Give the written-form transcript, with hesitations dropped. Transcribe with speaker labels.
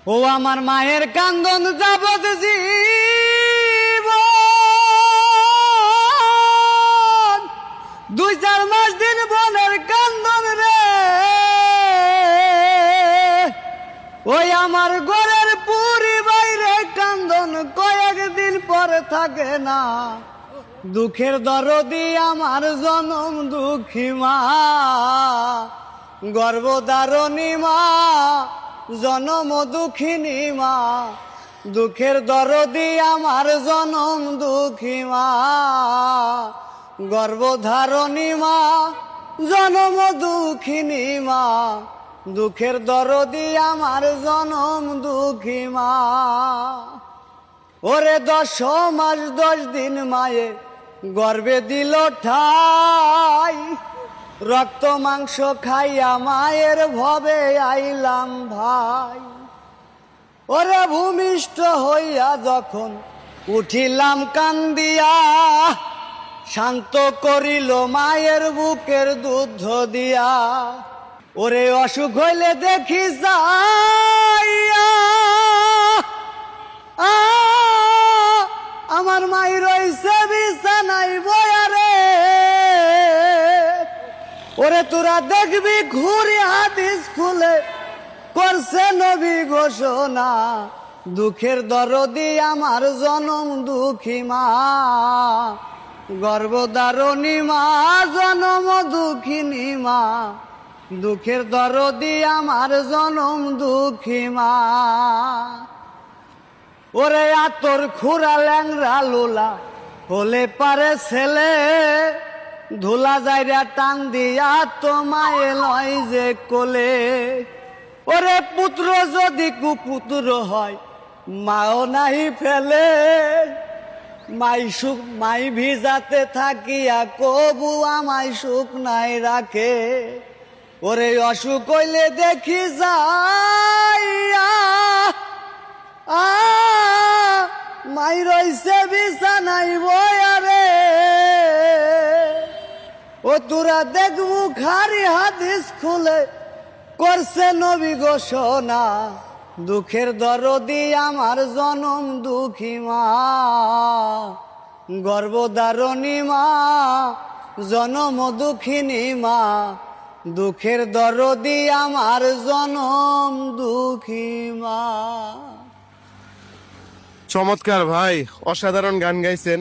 Speaker 1: ও আমার মায়ের কান্দন যাবত জীবন, 2-4 মাস দিন বোনের কান্দন রে। ওই আমার ঘরের পুরি বাইরে কান্দন কয়েকদিন পরে থাকে না। দুঃখের দরদি আমার জনম দুঃখী মা, গর্ভধারণী মা, জনম দুঃখিনী মা। দুঃখের দরদি আমার জনম দুঃখী মা, গর্ভধারণী মা, জনম দুঃখিনী মা। দুঃখের দরদি আমার জনম দুঃখী মা। ওরে 10 মাস 10 দিন মায়ে গর্ভে দিল ঠাই, রক্ত মাংস খাইয়া মায়ের ভবে আইলাম ভাই। ওরে ভূমিষ্ঠ হইয়া যখন উঠিলাম কান্দিয়া, শান্ত করিল মায়ের বুকের দুধ দিয়া। ওরে অসুখ হইলে দেখি যাইয়া, আমার মাই রইছে বিছানায় বয়া রে। ওরে তোরা দেখবি ঘুরি হাদিস খুলে করছে নবী ঘোষণা। দুঃখের দরদি আমার জনম দুঃখী মা, গর্ভধারণী মা, জনম দুঃখিনী মা। দুঃখের দরদি আমার জনম দুঃখী মা। ওরে আতর খুরা ল্যাংরা লোলা হলে পারে ছেলে, ধুলা যাইরা টান দিয়া তো মায়ে লয় যে কোলে। ওরে পুত্র যদি কুপুত্র হয় মাও নাহি ফেলে, মাই ভিজাতে থাকিয়া কবু আমায় সুখ নাই রাখে। ওরে অসুখ হইলে দেখি যাইয়া, মাই রইছে বিছানায় বয়া রে। ও তোরা দেখবু খারি হাদিস খুলে করছে নবী ঘোষণা। দুঃখের দরদি আমার জনম দুঃখী মা, গর্ভধারণী মা, জনম দুঃখিনী মা। দুঃখের দরদি আমার জনম দুঃখী মা।
Speaker 2: চমৎকার ভাই, অসাধারণ গান গাইছেন।